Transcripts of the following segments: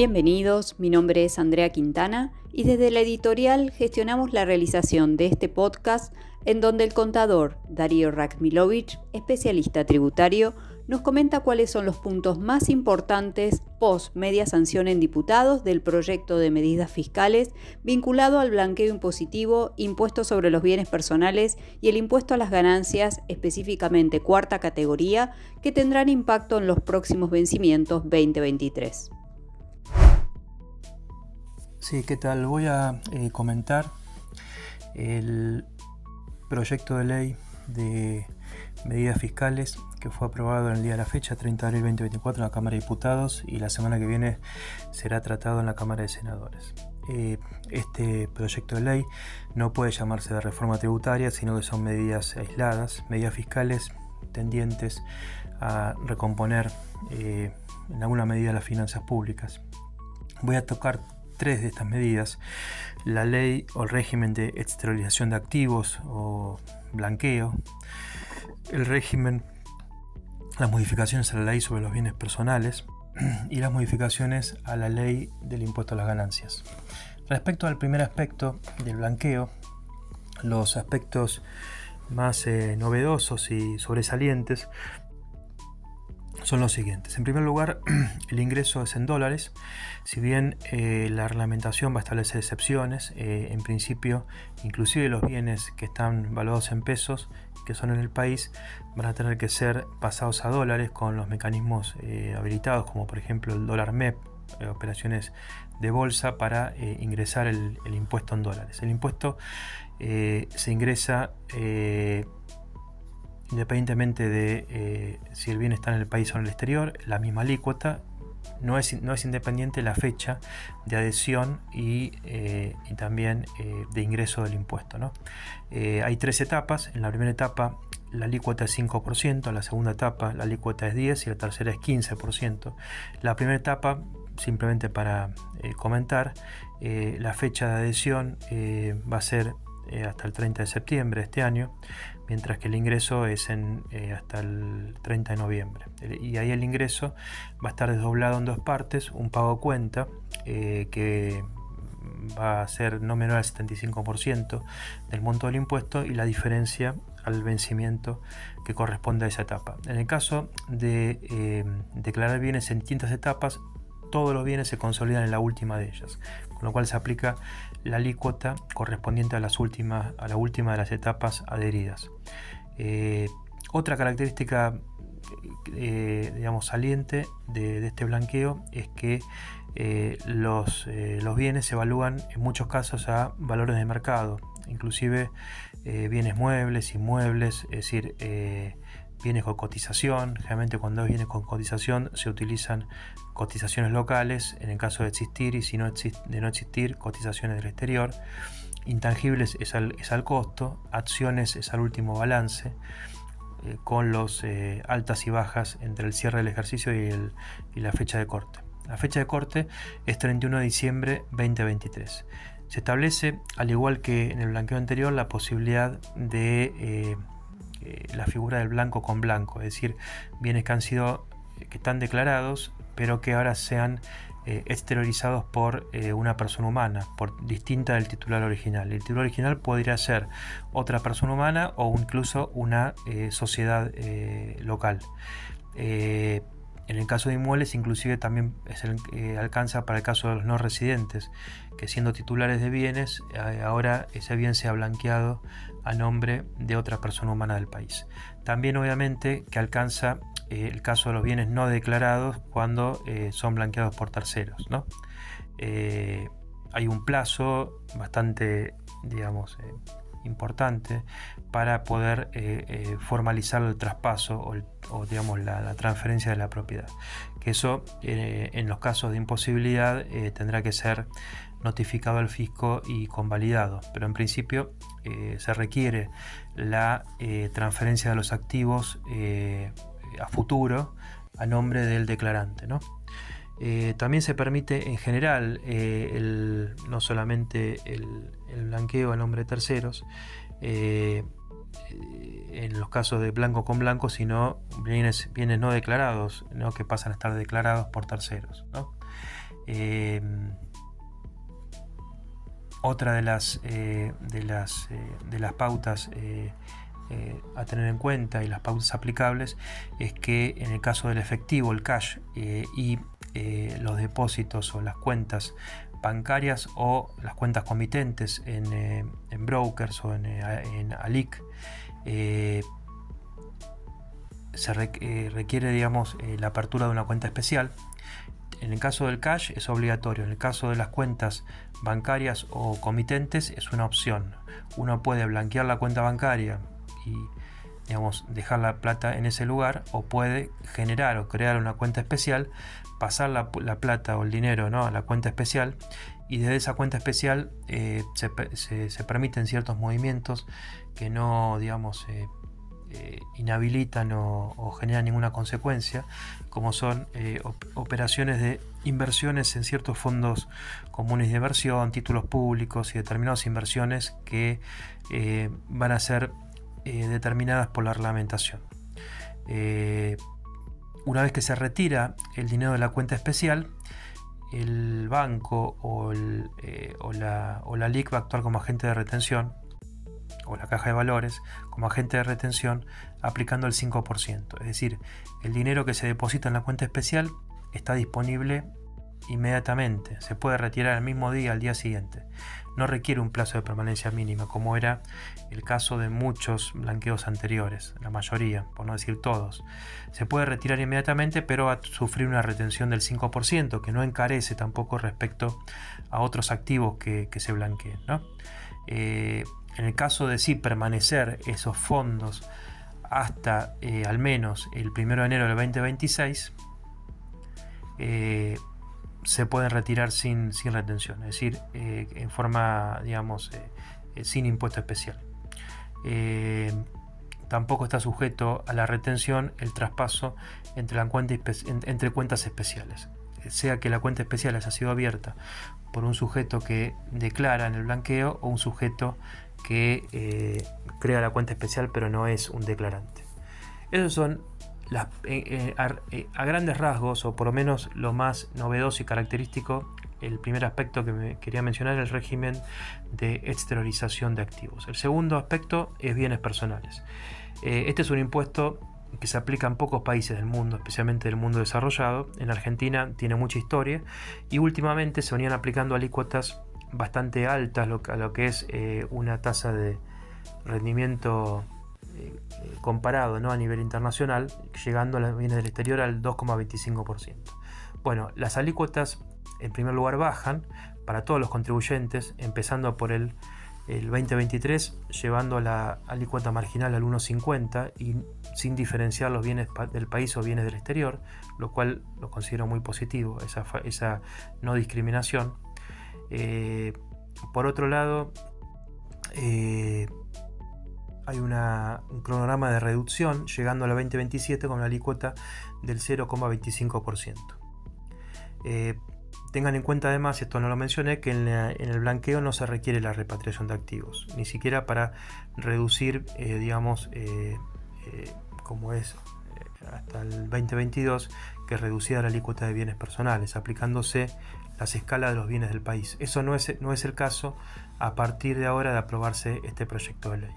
Bienvenidos, mi nombre es Andrea Quintana y desde la editorial gestionamos la realización de este podcast en donde el contador Darío Rakmilovich, especialista tributario, nos comenta cuáles son los puntos más importantes post media sanción en diputados del proyecto de medidas fiscales vinculado al blanqueo impositivo, impuesto sobre los bienes personales y el impuesto a las ganancias, específicamente cuarta categoría, que tendrán impacto en los próximos vencimientos 2023. Sí, ¿qué tal? Voy a comentar el proyecto de ley de medidas fiscales que fue aprobado en el día de la fecha, 30 de abril 2024, en la Cámara de Diputados, y la semana que viene será tratado en la Cámara de Senadores. Este proyecto de ley no puede llamarse de reforma tributaria, sino que son medidas aisladas, medidas fiscales tendientes a recomponer en alguna medida las finanzas públicas. Voy a tocar tres de estas medidas: la ley o el régimen de exteriorización de activos o blanqueo, el régimen, las modificaciones a la ley sobre los bienes personales y las modificaciones a la ley del impuesto a las ganancias. Respecto al primer aspecto del blanqueo, los aspectos más novedosos y sobresalientes son los siguientes. En primer lugar, el ingreso es en dólares. Si bien la reglamentación va a establecer excepciones, en principio inclusive los bienes que están valuados en pesos, que son en el país, van a tener que ser pasados a dólares con los mecanismos habilitados, como por ejemplo el dólar MEP, operaciones de bolsa para ingresar el impuesto en dólares. El impuesto se ingresa independientemente de si el bien está en el país o en el exterior, la misma alícuota. No es independiente la fecha de adhesión y también de ingreso del impuesto, ¿no? Hay tres etapas. En la primera etapa la alícuota es 5%, en la segunda etapa la alícuota es 10% y la tercera es 15%. La primera etapa, simplemente para comentar, la fecha de adhesión va a ser hasta el 30 de septiembre de este año, mientras que el ingreso es hasta el 30 de noviembre. Y ahí el ingreso va a estar desdoblado en dos partes: un pago a cuenta que va a ser no menor al 75% del monto del impuesto, y la diferencia al vencimiento que corresponde a esa etapa. En el caso de declarar bienes en distintas etapas, todos los bienes se consolidan en la última de ellas, con lo cual se aplica la alícuota correspondiente a la última de las etapas adheridas. Otra característica saliente de este blanqueo es que los bienes se evalúan en muchos casos a valores de mercado, inclusive bienes muebles, inmuebles, es decir, bienes con cotización. Generalmente cuando hay bienes con cotización se utilizan cotizaciones locales en el caso de existir, y si no de no existir, cotizaciones del exterior. Intangibles es al costo, acciones es al último balance, con los altas y bajas entre el cierre del ejercicio y la fecha de corte. La fecha de corte es 31 de diciembre 2023. Se establece, al igual que en el blanqueo anterior, la posibilidad de la figura del blanco con blanco, es decir, bienes que están declarados pero que ahora sean exteriorizados por una persona humana, distinta del titular original. El titular original podría ser otra persona humana o incluso una sociedad local. En el caso de inmuebles, inclusive también alcanza para el caso de los no residentes, que siendo titulares de bienes, ahora ese bien sea blanqueado a nombre de otra persona humana del país. También obviamente que alcanza el caso de los bienes no declarados cuando son blanqueados por terceros, ¿no? Hay un plazo bastante, importante para poder formalizar el traspaso o la transferencia de la propiedad, que eso en los casos de imposibilidad tendrá que ser notificado al fisco y convalidado, pero en principio se requiere la transferencia de los activos a futuro a nombre del declarante, ¿no? También se permite en general no solamente el blanqueo a nombre de terceros en los casos de blanco con blanco, sino bienes no declarados, ¿no? Que pasan a estar declarados por terceros, ¿no? Otra de las pautas a tener en cuenta y las pautas aplicables es que en el caso del efectivo, el cash, y los depósitos o las cuentas bancarias o las cuentas comitentes en brokers o en ALIC, se requiere, digamos, la apertura de una cuenta especial. En el caso del cash es obligatorio. En el caso de las cuentas bancarias o comitentes es una opción. Uno puede blanquear la cuenta bancaria y, digamos, dejar la plata en ese lugar, o puede generar o crear una cuenta especial, pasar la plata o el dinero, ¿no?, a la cuenta especial, y desde esa cuenta especial se permiten ciertos movimientos que no, digamos, inhabilitan o generan ninguna consecuencia, como son operaciones de inversiones en ciertos fondos comunes de inversión, títulos públicos y determinadas inversiones que van a ser determinadas por la reglamentación. Una vez que se retira el dinero de la cuenta especial, el banco o la LIC va a actuar como agente de retención, o la caja de valores como agente de retención, aplicando el 5%. Es decir, el dinero que se deposita en la cuenta especial está disponible inmediatamente, se puede retirar el mismo día, al día siguiente. No requiere un plazo de permanencia mínima, como era el caso de muchos blanqueos anteriores, la mayoría, por no decir todos. Se puede retirar inmediatamente, pero va a sufrir una retención del 5%, que no encarece tampoco respecto a otros activos que se blanqueen, ¿no? En el caso de sí permanecer esos fondos hasta al menos el 1 de enero del 2026, se pueden retirar sin retención, es decir, en forma, digamos, sin impuesto especial. Tampoco está sujeto a la retención el traspaso entre cuentas especiales, sea que la cuenta especial haya sido abierta por un sujeto que declara en el blanqueo o un sujeto que crea la cuenta especial pero no es un declarante. Esos son a grandes rasgos, o por lo menos lo más novedoso y característico. El primer aspecto que me quería mencionar es el régimen de exteriorización de activos. El segundo aspecto es bienes personales. Este es un impuesto que se aplica en pocos países del mundo, especialmente del mundo desarrollado. En Argentina tiene mucha historia y últimamente se venían aplicando alícuotas bastante altas a lo que es una tasa de rendimiento comparado, ¿no?, a nivel internacional, llegando a los bienes del exterior al 2,25%. Bueno, las alícuotas en primer lugar bajan para todos los contribuyentes, empezando por el 2023, llevando la alícuota marginal al 1,50 y sin diferenciar los bienes del país o bienes del exterior, lo cual lo considero muy positivo, esa no discriminación. Por otro lado, hay un cronograma de reducción llegando al 2027 con una alícuota del 0,25%. Tengan en cuenta además, esto no lo mencioné, que en el blanqueo no se requiere la repatriación de activos, ni siquiera para reducir, digamos, como es hasta el 2022, que reducía la alícuota de bienes personales, aplicándose las escalas de los bienes del país. Eso no es el caso a partir de ahora de aprobarse este proyecto de ley.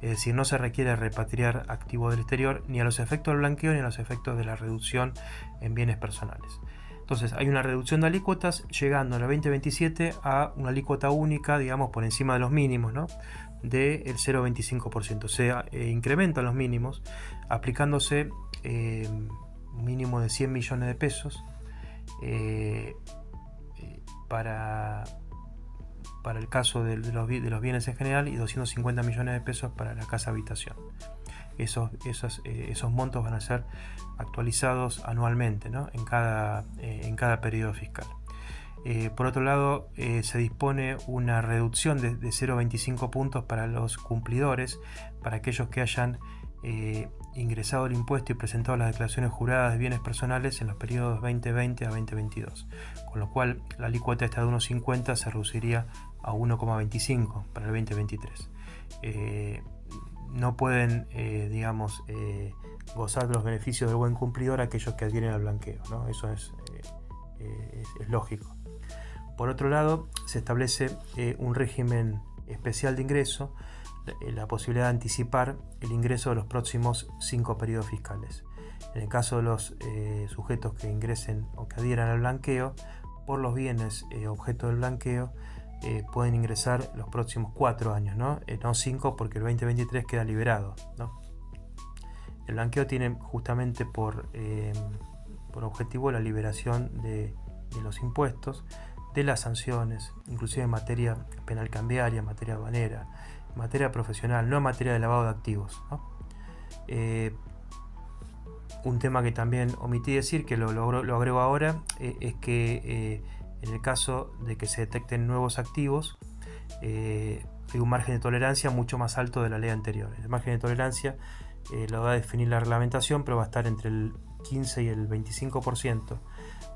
Es decir, no se requiere repatriar activos del exterior ni a los efectos del blanqueo ni a los efectos de la reducción en bienes personales. Entonces hay una reducción de alícuotas llegando en el 2027 a una alícuota única, digamos, por encima de los mínimos, ¿no?, del 0,25%. Se incrementan los mínimos aplicándose un mínimo de 100 millones de pesos para el caso de los bienes en general y 250 millones de pesos para la casa habitación. Esos montos van a ser actualizados anualmente, ¿no?, en cada periodo fiscal. Por otro lado, se dispone una reducción de 0,25 puntos para los cumplidores, para aquellos que hayan ingresado el impuesto y presentado las declaraciones juradas de bienes personales en los periodos 2020 a 2022, con lo cual la alícuota esta de 1,50 se reduciría a 1,25 para el 2023. No pueden, digamos, gozar de los beneficios del buen cumplidor aquellos que adhieren al blanqueo, ¿no? Eso es es lógico. Por otro lado, se establece un régimen especial de ingreso, la posibilidad de anticipar el ingreso de los próximos 5 periodos fiscales. En el caso de los sujetos que ingresen o que adhieran al blanqueo, por los bienes objeto del blanqueo, pueden ingresar los próximos 4 años, no 5, porque el 2023 queda liberado, ¿no? El blanqueo tiene justamente por objetivo la liberación de los impuestos, de las sanciones, inclusive en materia penal cambiaria, en materia aduanera, en materia profesional, no en materia de lavado de activos, ¿no? Un tema que también omití decir, que lo agrego ahora, es que en el caso de que se detecten nuevos activos, hay un margen de tolerancia mucho más alto de la ley anterior. El margen de tolerancia lo va a definir la reglamentación, pero va a estar entre el 15 y el 25%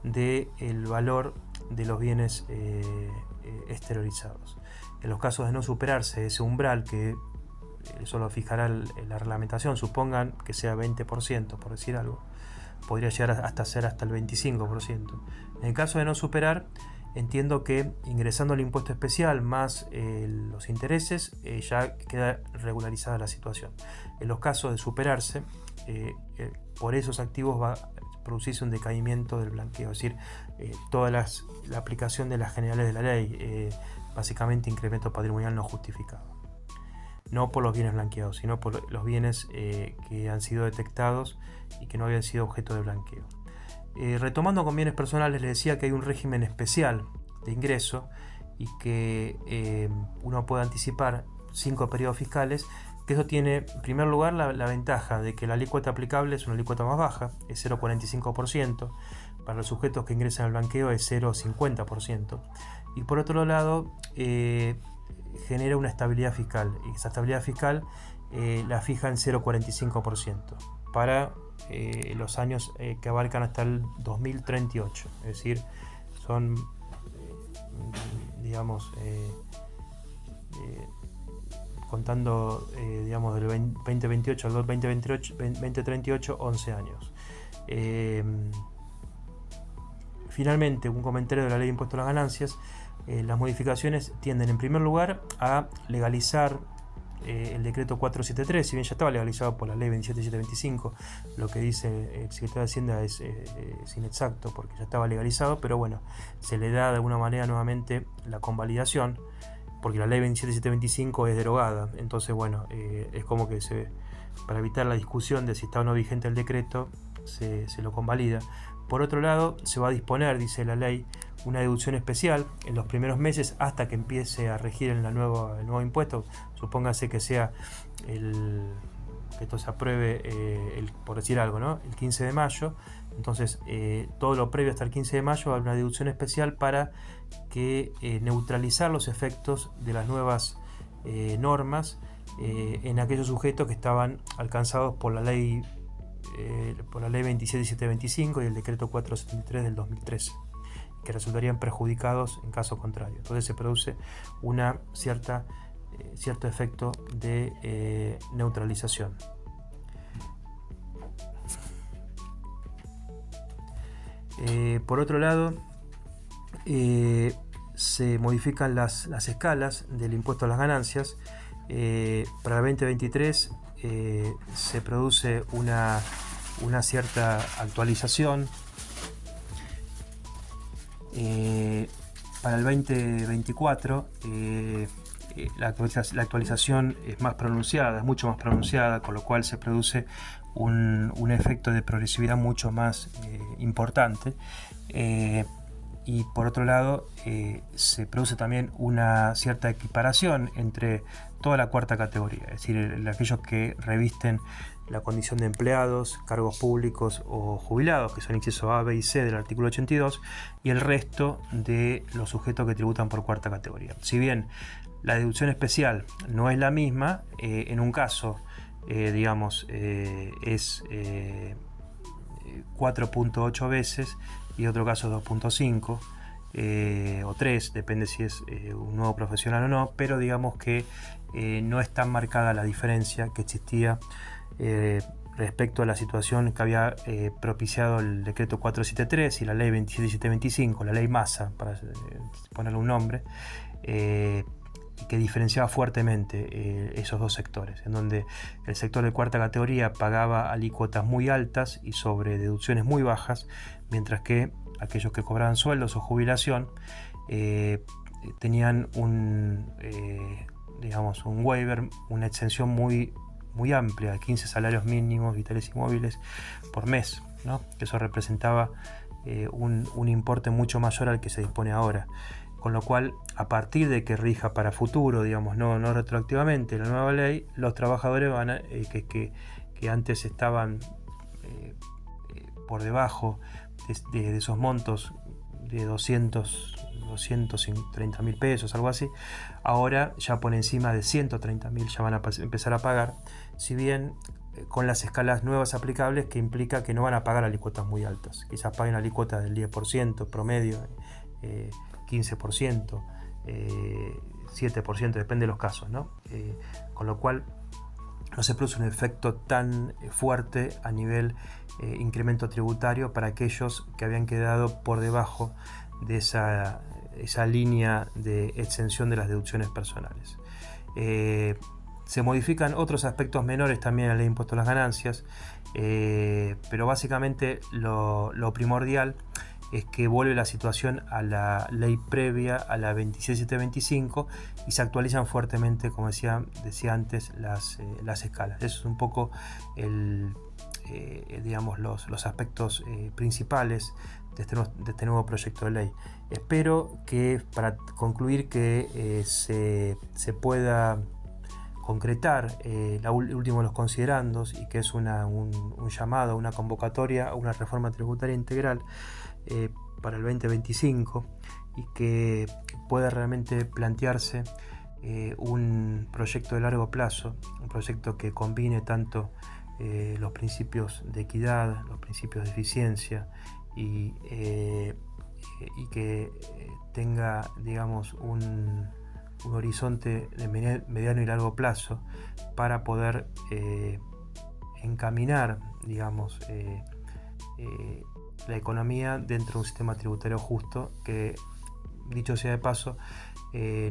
del valor de los bienes exteriorizados. En los casos de no superarse ese umbral, que eso lo fijará la reglamentación, supongan que sea 20%, por decir algo, podría llegar hasta ser hasta el 25%. En el caso de no superar, entiendo que ingresando el impuesto especial más los intereses, ya queda regularizada la situación. En los casos de superarse, por esos activos va a producirse un decaimiento del blanqueo, es decir, toda la aplicación de las generales de la ley, básicamente incremento patrimonial no justificado. No por los bienes blanqueados, sino por los bienes que han sido detectados y que no habían sido objeto de blanqueo. Retomando con bienes personales, les decía que hay un régimen especial de ingreso y que uno puede anticipar 5 periodos fiscales, que eso tiene en primer lugar la ventaja de que la alícuota aplicable es una alícuota más baja, es 0,45%, para los sujetos que ingresan al blanqueo es 0,50%, y por otro lado genera una estabilidad fiscal, y esa estabilidad fiscal la fija en 0,45% para los años que abarcan hasta el 2038, es decir, son digamos contando digamos del 2028 al 2038, 11 años. Finalmente, un comentario de la ley de impuesto a las ganancias. Las modificaciones tienden en primer lugar a legalizar el decreto 473, si bien ya estaba legalizado por la ley 27725, lo que dice el secretario de Hacienda es inexacto porque ya estaba legalizado, pero bueno, se le da de alguna manera nuevamente la convalidación, porque la ley 27725 es derogada. Entonces bueno, es como que para evitar la discusión de si está o no vigente el decreto, se lo convalida. Por otro lado, se va a disponer, dice la ley, una deducción especial en los primeros meses hasta que empiece a regir el nuevo impuesto. Supóngase que sea que esto se apruebe, por decir algo, ¿no? El 15 de mayo. Entonces, todo lo previo hasta el 15 de mayo va a haber una deducción especial para que neutralizar los efectos de las nuevas normas en aquellos sujetos que estaban alcanzados por la ley 27725 y el decreto 473 del 2013, que resultarían perjudicados en caso contrario. Entonces se produce una cierto efecto de neutralización. Por otro lado, se modifican las escalas del impuesto a las ganancias. Para el 2023 se produce una cierta actualización. Para el 2024 la actualización es más pronunciada, es mucho más pronunciada, con lo cual se produce un efecto de progresividad mucho más importante. Y por otro lado, se produce también una cierta equiparación entre toda la cuarta categoría, es decir, aquellos que revisten la condición de empleados, cargos públicos o jubilados, que son incisos A, B y C del artículo 82, y el resto de los sujetos que tributan por cuarta categoría. Si bien la deducción especial no es la misma, en un caso, digamos, es 4.8 veces y otro caso 2.5 o 3, depende si es un nuevo profesional o no, pero digamos que no es tan marcada la diferencia que existía respecto a la situación que había propiciado el decreto 473 y la ley 27725, la ley Massa, para ponerle un nombre, que diferenciaba fuertemente esos dos sectores, en donde el sector de cuarta categoría pagaba alícuotas muy altas y sobre deducciones muy bajas, mientras que aquellos que cobraban sueldos o jubilación tenían un waiver, una exención muy amplia, de 15 salarios mínimos vitales y móviles por mes, ¿no? Eso representaba un importe mucho mayor al que se dispone ahora. Con lo cual, a partir de que rija para futuro, digamos, no retroactivamente, la nueva ley, los trabajadores van a, que antes estaban por debajo de esos montos de 230 mil pesos, algo así, ahora ya por encima de 130 mil ya van a empezar a pagar, si bien con las escalas nuevas aplicables, que implica que no van a pagar alícuotas muy altas, quizás paguen alícuotas del 10% promedio, 15%, 7%, depende de los casos, ¿no? Con lo cual no se produce un efecto tan fuerte a nivel incremento tributario para aquellos que habían quedado por debajo de esa línea de exención de las deducciones personales. Se modifican otros aspectos menores también a la ley de impuesto a las ganancias, pero básicamente lo primordial es que vuelve la situación a la ley previa, a la 27725, y se actualizan fuertemente, como decía antes, las escalas. Eso es un poco los aspectos principales de este nuevo proyecto de ley. Espero que, para concluir, que se pueda concretar el último de los considerandos, y que es un llamado, una convocatoria a una reforma tributaria integral para el 2025, y que pueda realmente plantearse un proyecto de largo plazo, un proyecto que combine tanto los principios de equidad, los principios de eficiencia y que tenga, digamos, un horizonte de mediano y largo plazo para poder encaminar, digamos, la economía dentro de un sistema tributario justo que, dicho sea de paso,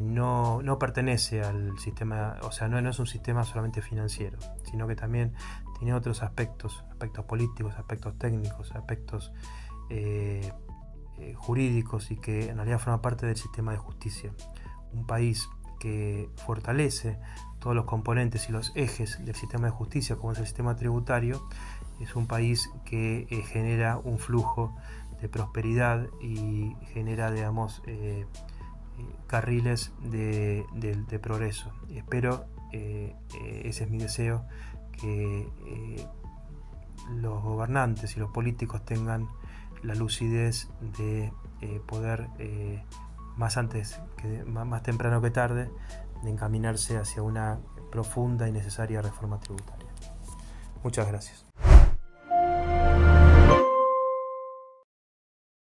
no pertenece al sistema, o sea, no es un sistema solamente financiero, sino que también tiene otros aspectos políticos, aspectos técnicos, aspectos jurídicos, y que en realidad forma parte del sistema de justicia. Un país que fortalece todos los componentes y los ejes del sistema de justicia, como es el sistema tributario, es un país que genera un flujo de prosperidad y genera, digamos, carriles de progreso. Espero, ese es mi deseo, que los gobernantes y los políticos tengan la lucidez de poder, más temprano que tarde, de encaminarse hacia una profunda y necesaria reforma tributaria. Muchas gracias.